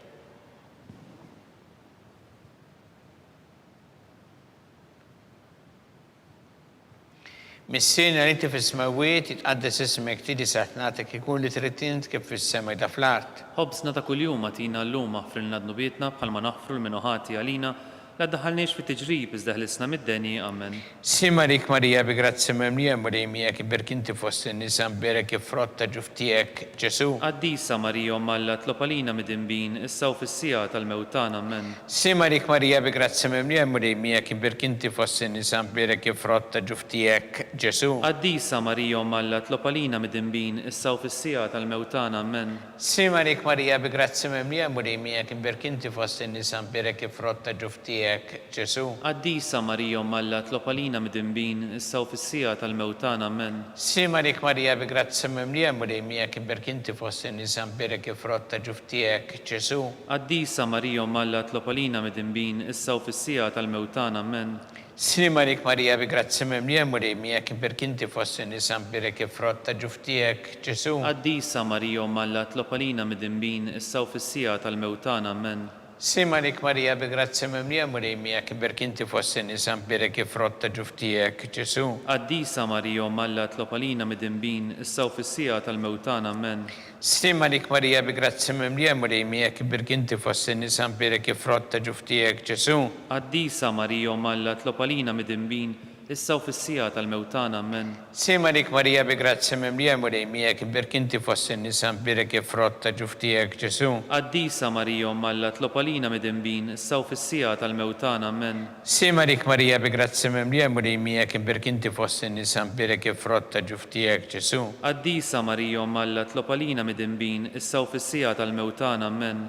Missirna li inti fis-smawiet jitqaddes ismek tiedi saħt nagħtek ikun li trid int kif fis-sema jda fl-art. ħobsna ta' kuljum għatina l-lum aħfrilna d-nubietna bħalma naħfru l-minuħati għalina la daħalniex fi tiġrib iżda ħlisna mid-deni, amen. Simarik Marija bi grazzi memlija murejmija kibir kinti fost in-nisa mberek ifrotta ġuftijek Ġesu. Qaddisa Marija Alla tlopalina mid-imbin issa u fis-sija tal-mewtan, amen. Simarik Marija bi grazzi memlija murejmija kibir kinti fost in-nisa mberek ifrotta ġuftijek Ġesu. Qaddisa Marija Alla tlopalina mid-imbin issa u fis-sija tal-mewtan, amen. Simarik Marija bi grazzi memlija murejmija kibir kinti fost in-nisa mberek ifrotta ġuftijek Ġesu. Qaddisa Marija Alla tlopalina mid-imbin issa u fis-sija tal-mewtan, amen. Simarik Marija bi grazzi memlija murejmija kibir kinti fost in-nisa mberek ifrotta ġuftijek Ġesu. Qaddisa Marija Alla tlopalina mid-imbin issa u fis-sija tal-mewtan, amen. Simarik Marija bi grazzi memlija murejmija kibir kinti fost in-nisa mberek ifrotta ġuftijek Ġesu. Qaddisa Marija Alla tlopalina mid-imbin issa u fis-sija tal-mewtan, amen. Simarik Marija bi grazzi memlija murejmija kibir kinti fost in-nisa mberek ifrotta ġuftijek Ġesu. Qaddisa Marija Alla tlopalina mid-imbin issa u fis-sija tal-mewtan, amen. Simarik Marija bi grazzi memlija murejmija kibir kinti fost in-nisa mberek ifrotta ġuftijek Ġesu. Qaddisa Marija Alla tlopalina mid-imbin issa u fis-sija tal-mewtan, amen. Simarik Marija bi grazzi memlija murejmija kibir kinti fost in-nisa mberek ifrotta ġuftijek Ġesu. Qaddisa Marija Alla tlopalina mid-imbin issa u fis-sija tal-mewtan, amen. Simarik Marija bi grazzi memlija murejmija kibir kinti fost in-nisa mberek ifrotta ġuftijek Ġesu. Qaddisa Marija Alla tlopalina mid-imbin issa u fis-sija tal-mewtan, amen.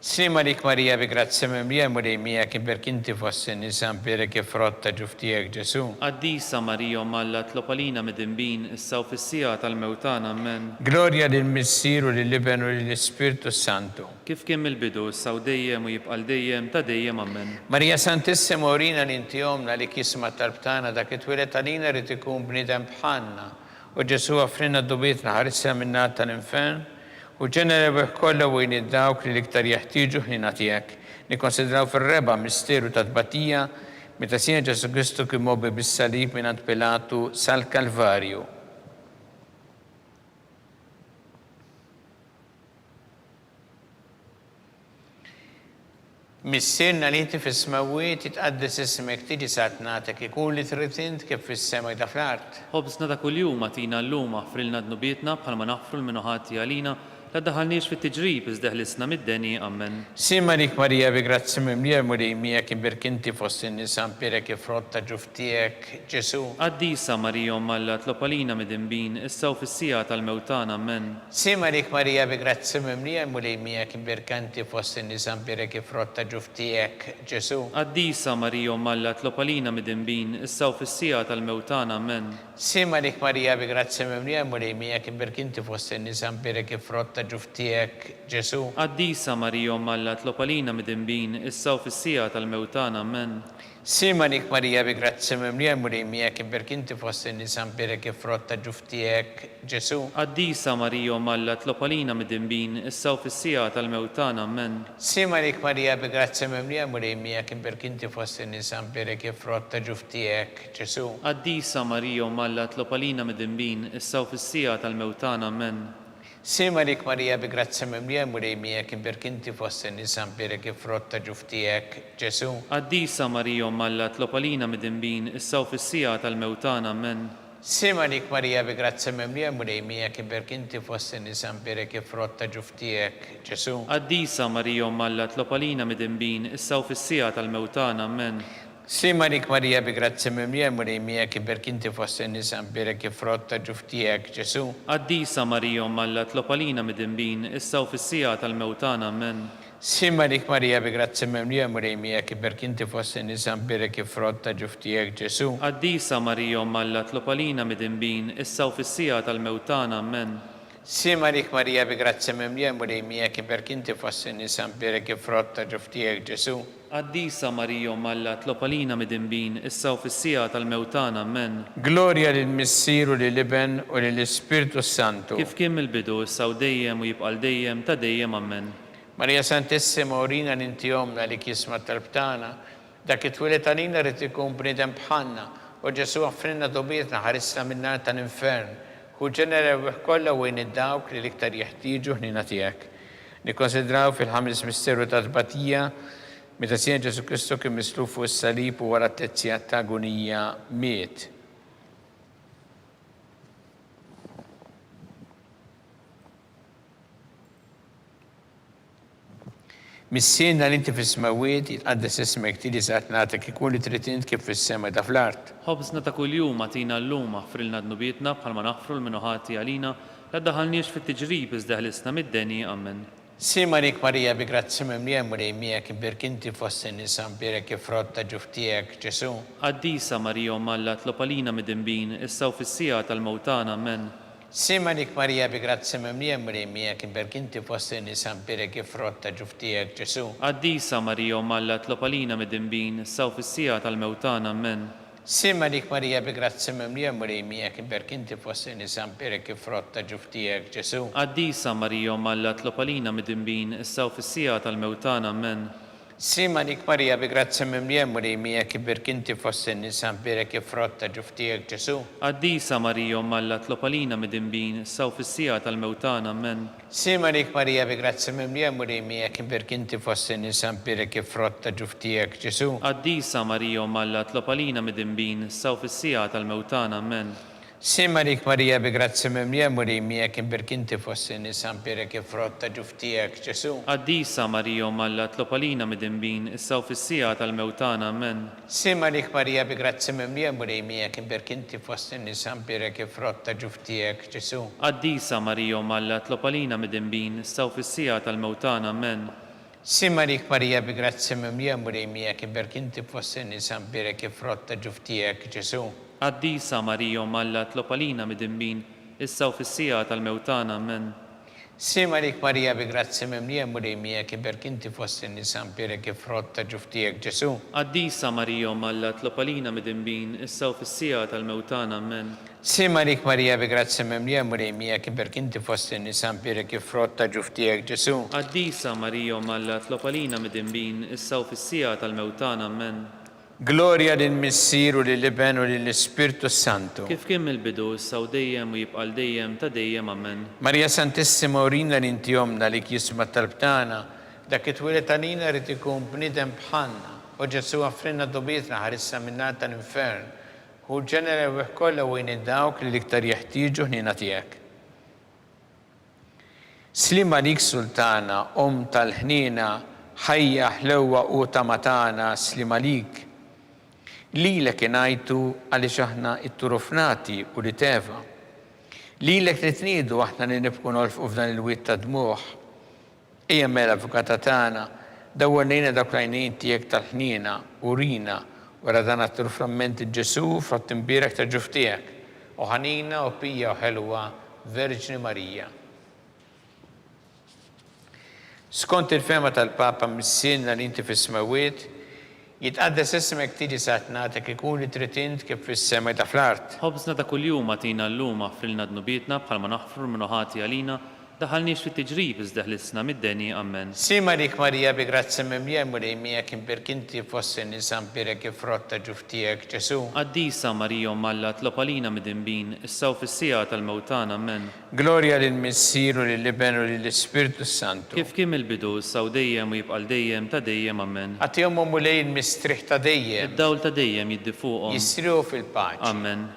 Simarik Marija bi grazzi memlija murejmija kibir kinti fost in-nisa mberek ifrotta ġuftijek Ġesu. Qaddisa Marija Alla tlopalina mid-imbin issa u fis-sija tal-mewtan, amen. Gloria lill-Missier u lill-Iben u lill-Ispirtu Santu. Kif kien mill-bidu issa u dejjem u jibqal dejjem ta' dejjem, amen. Marija Santissima urina li inti jomna li kisma talbtana dak it-twilet għalina rrid ikun bniedem bħalna. U Ġesu għafrina d-dubietna ħarisja minnat tal-infern u ġenera bħkolla u dawk li l-iktar jeħtieġu ħlina tiegħek. Nikkonsidraw fir-reba misteru ta' tbatija meta sija Ġesu Kristu kien mobbi bis-salib mingħand Pilatu sal-Kalvarju. Missirna li inti fis-smawiet jitqaddes ismek tiġi saħt nagħtek ikun li trid int kif fis-sema jda fl-art. Ħobsna ta' kuljum għatina l-lum aħfrilna d-nubietna bħalma naħfru l-minuħati għalina la daħalniex fit-tiġrib iżda ħlisna mid-deni, amen. Simarik Marija bi grazzi memlija murejmija kibir kinti fost in-nisa mberek ifrotta ġuftijek Ġesu. Qaddisa Marija Alla tlopalina mid-imbin issa u fis-sija tal-mewtan, amen. Simarik Marija bi grazzi memlija murejmija kibir kanti fost in-nisa mberek ifrotta ġuftijek Ġesu. Qaddisa Marija Alla tlopalina mid-imbin issa u fis-sija tal-mewtan, amen. Simarik Marija bi grazzi memlija murejmija kibir kinti fost in-nisa mberek ifrotta ġuftijek Ġesu. Qaddisa Marija Alla tlopalina mid-imbin issa u fis-sija tal-mewtan, amen. Simarik Marija bi grazzi memlija murejmija kibir kinti fost in-nisa mberek ifrotta ġuftijek Ġesu. Qaddisa Marija Alla tlopalina mid-imbin issa u fis-sija tal-mewtan, amen. Simarik Marija bi grazzi memlija murejmija kibir kinti fost in-nisa mberek ifrotta ġuftijek Ġesu. Qaddisa Marija Alla tlopalina mid-imbin issa u fis-sija tal-mewtan, amen. Simarik Marija bi grazzi memlija murejmija kibir kinti fost in-nisa mberek ifrotta ġuftijek Ġesu. Qaddisa Marija Alla tlopalina mid-imbin issa u fis-sija tal-mewtan, amen. Simarik Marija bi grazzi memlija murejmija kibir kinti fost in-nisa mberek ifrotta ġuftijek Ġesu. Qaddisa Marija Alla tlopalina mid-imbin issa u fis-sija tal-mewtan, amen. Simarik Marija bi grazzi memlija murejmija kibir kinti fost in-nisa mberek ifrotta ġuftijek Ġesu. Qaddisa Marija Alla tlopalina mid-imbin issa u fis-sija tal-mewtan, amen. Simarik Marija bi grazzi memlija murejmija kibir kinti fost in-nisa mberek ifrotta ġuftijek Ġesu. Qaddisa Marija Alla tlopalina mid-imbin issa u fis-sija tal-mewtan, amen. Simarik Marija bi grazzi memlija murejmija kibir kinti fost in-nisa mberek ifrotta ġuftijek Ġesu. Qaddisa Marija Alla tlopalina mid-imbin issa u fis-sija tal-mewtan, amen. Gloria lill-Missier u lill-Iben u lill-Ispirtu Santu. Kif kien mill-bidu issa u dejjem u jibqal dejjem ta' dejjem, amen. Marija Santissima urina li inti jomna li kisma talbtana dak it-twilet għalina rrid ikun bniedem bħalna U Ġesu għaffrinna dobietna ħarisna minnar tal-infern. U ġenera kolla u id-dawk li liktar jeħtieġu ħnina tiegħek. Nikkonsidraw fil-ħames misteru ta' tbatija meta sien Ġesu Kristu kien misluf fuq is-salib u wara t-tezzija ta' agonija miet. Missiena li inti fis-smawiet jitqaddes ismek tieni saqt nagħtek ikun li trid int kif fis-sema ta' fl-art. ħobżna ta' kuljum għatina llum aħfrilna dnubietna bħalma naħfru l-minuħati għalina la ddaħħalniex fit-tiġrib iżda ħlisna mid-deni ammen. Simarik Marija bi grazzi mimlija murejmijek birkinti fost in-nisa mbirek ifrott ta' ġuftijek Ġesu. Qaddisa Marija Malla tlopalina mid-dinbin issa u fis-sija tal-mewtana ammen. Simarik Marija bi grazzi mimlija murejmijek birkinti fost in-nisa mbirek ifrott ta' ġuftijek Ġesu. Qaddisa Marija Malla tlopalina mid-dinbin issa u fis-sija tal-mewtana ammen. Simarik Marija bi grazzi mimlija murejmijek birkinti fost in-nisa mbirek ifrott ta' ġuftijek Ġesu. Qaddisa Marija Malla tlopalina mid-dinbin issa u fis-sija tal-mewtana ammen. Simarik Marija bi grazzi mimlija murejmijek birkinti fost in-nisa mbirek ifrott ta' ġuftijek Ġesu. Qaddisa Marija Malla tlopalina mid-dinbin issa u fis-sija tal-mewtana ammen. Simarik Marija bi grazzi mimlija murejmijek birkinti fost in-nisa mbirek ifrott ta' ġuftijek Ġesu. Qaddisa Marija Malla tlopalina mid-dinbin issa u fis-sija tal-mewtana ammen. Simarik Marija bi grazzi mimlija murejmijek birkinti fost in-nisa mbirek ifrott ta' ġuftijek Ġesu. Qaddisa Marija Malla tlopalina mid-dinbin issa u fis-sija tal-mewtana ammen. Simarik Marija bi grazzi mimlija murejmijek birkinti fost in-nisa mbirek ifrott ta' ġuftijek Ġesu. Qaddisa Marija Malla tlopalina mid-dinbin issa u fis-sija tal-mewtana ammen. Simarik Marija bi grazzi mimlija murejmijek birkinti fost in-nisa mbirek ifrott ta' ġuftijek Ġesu. Qaddisa Marija Malla tlopalina mid-dinbin issa u fis-sija tal-mewtana ammen. Simarik Marija bi grazzi mimlija murejmijek birkinti fost in-nisa mbirek ifrott ta' ġuftijek Ġesu. Qaddisa Marija Malla tlopalina mid-dinbin issa u fis-sija tal-mewtana ammen. Simarik Marija bi grazzi mimlija murejmijek birkinti fost in-nisa mbirek ifrott ta' ġuftijek Ġesu. Qaddisa Marija Malla tlopalina mid-dinbin issa u fis-sija tal-mewtana ammen. Gloria lill-Missieru lill-Iben u lill-Ispirtu Santu. Kif kien mill-bidu issa u dejjem u jibqa' dejjem ta' dejjem ammen. Marija Santissima urina li inti jomna li jisma' talbtana, dak it-twilet għalina rrid ikun bniedem bħalna. U Ġesu għaffrinna dobietna ħarissa min-nar tal-infern. U ġenera u kollha wejn id-dawk li liktar jeħtieġu ħnina tiegħek. Slim għalik Sultana, tal-ħnina, ħajja ħlewwa u tamatana, slim għalik. Lilek ingħajtu għaliex aħna it-turufnati u li teva. Lilek li tniedu aħna li nibqu nolfqu f'dan il-wiet ta' dmuħ. Ejja mela avukata tagħna, dawwarnejna dak l-għajnejn tiegħek tal-ħnina u rina wara dan għat-turframment Ġesu frott imbierek ta' ġuftijek. U ħanina u pija u ħelwa Verġni Marija. Skont il-fema tal-Papa missiena li inti fis-smawiet, jitqaddes ismek tiġi saqt nagħtek ikun li trid int kif fis-sema ta' fl-art. Ħobżna ta' kuljum għatina llum aħfrilna dnubietna bħalma naħfru l-minuħati għalina daħalniex fit-tiġrib iżda ħlisna mid-deni ammen. Simarik Marija bi grazzi mimlija murejmijek birkinti fost in-nisa mbirek ifrott ta' ġuftijek Ġesu. Qaddisa Marija Malla tlopalina mid-dinbin issa u fis-sija tal-mewtana ammen. Gloria lill-Missieru lill-Iben u lill-Ispirtu Santu. Kif kien mill-bidu issa u dejjem u jibqa' dejjem ta' dejjem ammen. Għatihom mulej il-mistriħ ta' dejjem. Id-dawl ta' dejjem jiddi fuqhom. Jisriħu fil-paċi. Ammen.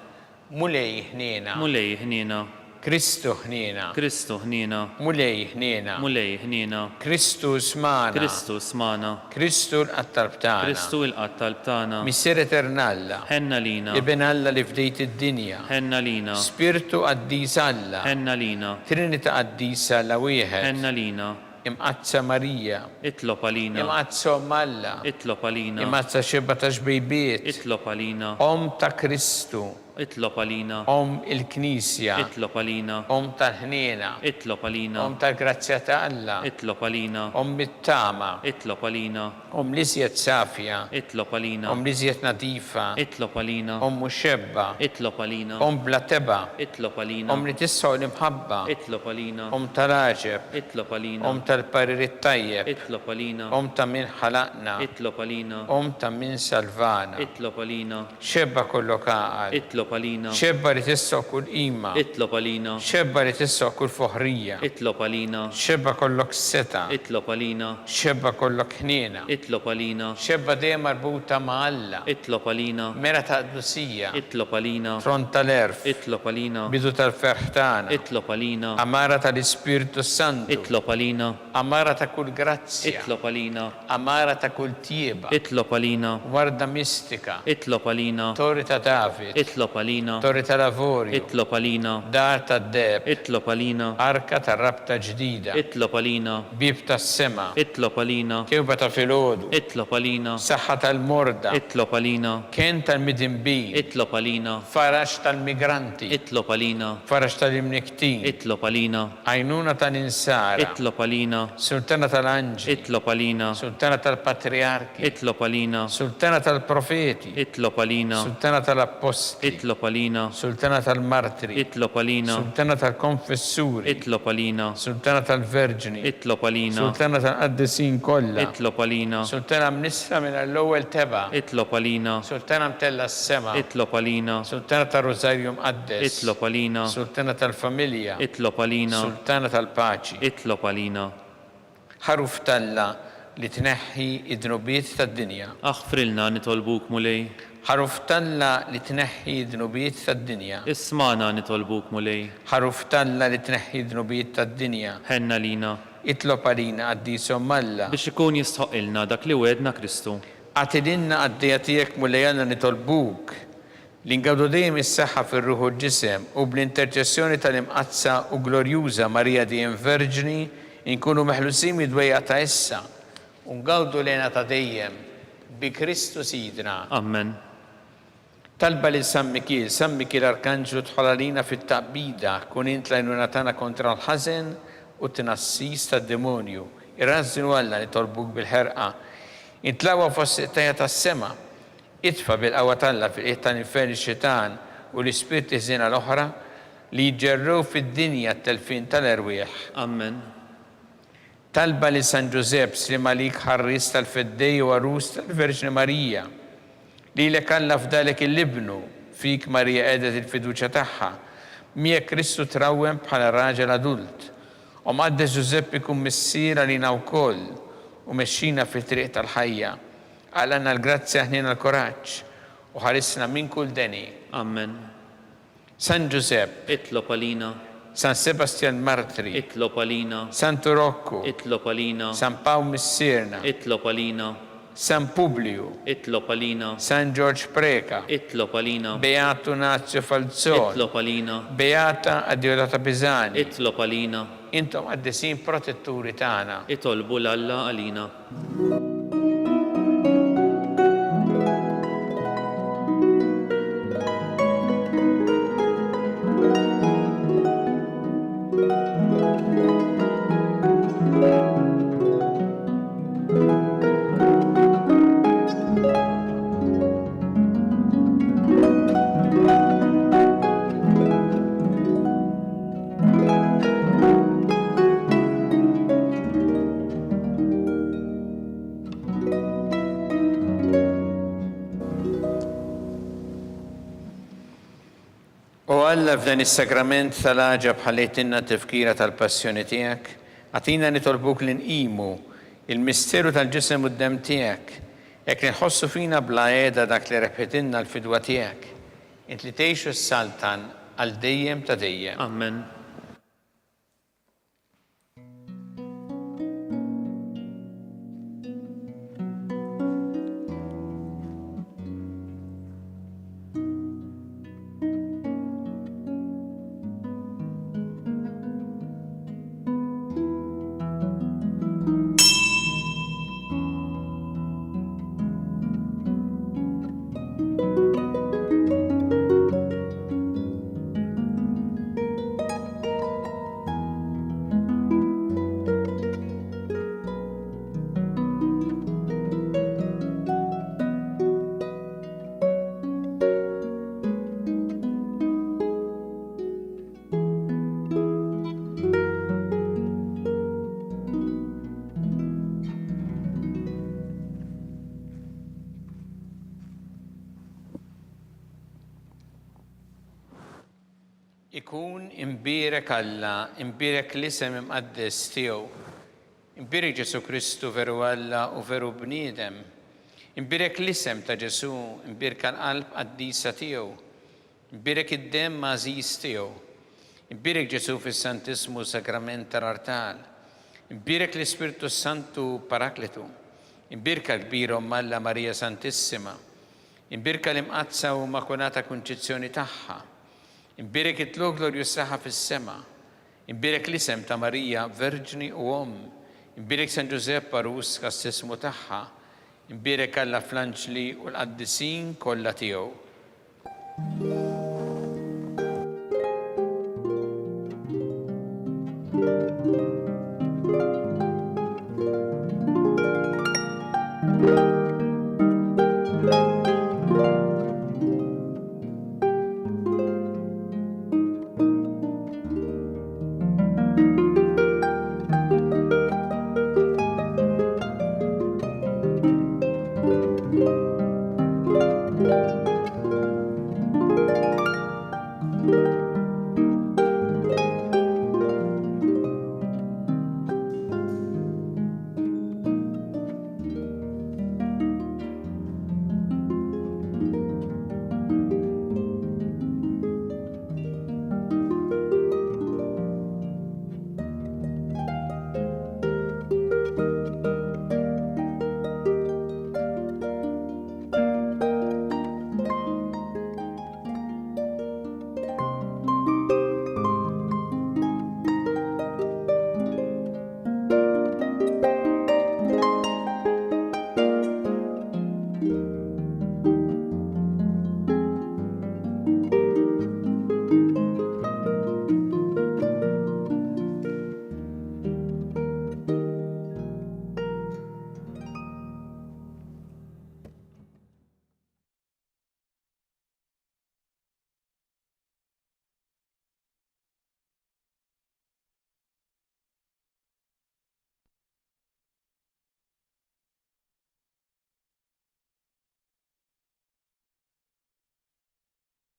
Mulej ħniena. Mulej ħniena. Kristu ħniena. Kristu ħniena. Mulej ħniena. Mulej ħniena. Kristu smana. Kristu smana. Kristu l-qattal btana. Kristu l-qattal btana. Missier eternalla. Ħenna lina. Ibn Alla li fdejt id-dinja. Ħenna lina. Spiritu qaddis Alla. Ħenna lina. Trinita qaddisa la wieħed. Ħenna lina. Imqazza Marija. Itlob għalina. Imqazza Alla. Itlob għalina. Imqazza xibba ta' xbejbiet. Itlob għalina. Ta' Kristu. Itlob għalina. il-Knisja, Itlob għalina. tal-ħniena, Itlob għalina. tal-grazzja ta' Alla, Itlob għalina. it-tama, Itlob għalina. l-iżjed safja, Itlob għalina. l-iżjed nadifa, Itlob għalina. muxebba, Itlob għalina. bla teba, Itlob għalina. li tissaw l-imħabba, Itlob għalina. tal-aġeb, Itlob għalina. tal-parir it-tajjeb, Itlob għalina. ta' min ħalaqna, Itlob għalina. ta' min salvana. Itlob għalina. Xebba kollok għaqal, Itlob għalina. xebba li tissaw kull ima, Itlob għalina. xebba li tissaw kull foħrija, Itlob għalina. xebba kollok seta, Itlob għalina. xebba kollok ħniena, Itlob għalina. xebba dejjem marbuta ma' Alla, Itlob għalina. mera ta' qdusija, Itlob għalina. front tal-erf, Itlob għalina. bidu tal-ferħtana, Itlob għalina. amara tal-Ispiritu Santu, Itlob għalina. amara ta' kull grazzja, Itlob għalina. amara ta' kull tieba, Itlob għalina. warda mistika, Itlob għalina. torri ta' David, Itlob għalina. torri ta' lavorju, Itlob għalina. dar ta' deb, Itlob għalina. arka ta' rabta ġdida, Itlob għalina. bib ta' sema, Itlob għalina. kewba ta' filodu, Itlob għalina. saħħa tal-morda, Itlob għalina. kien tal-midimbi, Itlob għalina. farax tal-migranti, Itlob għalina. farax tal-imniktin, Itlob għalina. għajnuna tal-insara, Itlob għalina. sultana tal-anġi, Itlob għalina. sultana tal-patriarki, Itlob għalina. sultana tal-profeti, Itlob għalina. sultana tal-apposti, Itlob għalina. sultana tal-martri, Itlob għalina. sultana tal-konfessuri, Itlob għalina. sultana tal-verġini, Itlob għalina. sultana tal-qaddisin kollha, Itlob għalina. sultana mnisra minn l-ewwel teba, Itlob għalina. sultana mtella s-sema, Itlob għalina. sultana tal-Rosarju Mqaddes, Itlob għalina. sultana tal-familja, Itlob għalina. sultana tal-paċi, Itlob għalina. ħaruf talla li tneħħi id-dnubiet tad-dinja, Aħfrilna nitolbuk mulej. ħaruf talla li tneħħi id-dnubiet tad-dinja, Ismana nitolbuk mulej. ħaruf talla li tneħħi id-dnubiet tad-dinja, Ħenna lina. itlob għalina għaddisom Alla, Biex ikun jistħoqilna dak li wedna Kristu. għatidinna għaddija tijek mullejana nitolbuk li ngawdu dejjem is-saħħa fir-ruħu ġisem u bl-interċessjoni tal-imqazza u glorjuża Marija dejjem Verġni inkunu meħlusin mid-dwejja ta' issa u ngawdu lejna ta' dejjem bi Kristu Sidna. Amen. Talba li San Mikil Arkanġlu tħolalina fit-taqbida kun int lajnuna tagħna kontra l-ħażen u t-nassis tad-demonju. Irrażżinu Alla li tolbuk bil-ħerqa. Intlawa fost it-tajja tas-sema. Itfa bil-qawwa talla fil-qiegħ tal-infern ix-xitan u l-ispirti żiena l-oħra li jġerrew fid-dinja t-telfin tal-erwieħ. Amen. Talba li San Ġusepp Slim għalik ħarris tal-feddej u għarus tal-Verġni Marija. Li Alla f'dalek il-libnu fik Marija għedet il-fiduċa tagħha. Mija Kristu trawwem bħala raġel adult. U madde Ġusepp ikun missiera lina wkoll u mexxina fit-triq tal-ħajja. Għalanna l-grazzja ħnina l-koraġġ u ħarisna minn kull deni. Amen. San Ġusepp, Itlob għalina. San Sebastian Martri, Itlob għalina. San Turokku, Itlob għalina. San Paw Missirna, Itlob għalina. San Publiu, Itlob għalina. San George Preka, Itlob għalina. Beato Nazio Falzon, Itlob għalina. Beata Addiolata Pisani. Itlob għalina. Intom għaddesin protetturi tagħna. Itolbu l-Alla għalina. Alla f'dan is-sakrament tal-ħaġa bħalejtinna tifkira tal-passjoni tiegħek, għatina nitolbuk li nqimu il-misteru tal-ġisem u d-dem tiegħek, jekk li nħossu fina bla qiegħda dak li rebħetilna l-fidwa tiegħek, int li tgħixu s-saltan għal dejjem ta' dejjem. Amen. Ikun imbirek Alla, imbirek l-isem imqaddes tiegħu. Imbirek Ġesu Kristu veru Alla u veru bniedem. Imbirek l-isem ta' Ġesu, imbirek l-qalb qaddisa tiegħu. Imbirek id-dem mażis tiegħu. Imbirek Ġesu fis-Santismu Sakrament tal-Artal. Imbirek l-Ispirtu Santu Parakletu. Imbirka l-kbira Alla Marija Santissima. Imbirka l-imqazza u makunata kunċizzjoni tagħha. Imbirek it-tlu glorjus saħħa fis-sema. Imbirek l-isem ta' Marija Verġni u Imbirek San Giuseppe Arus kas-sismu tagħha. Imbirek Alla fl-anġli u l-qaddisin kollha tiegħu.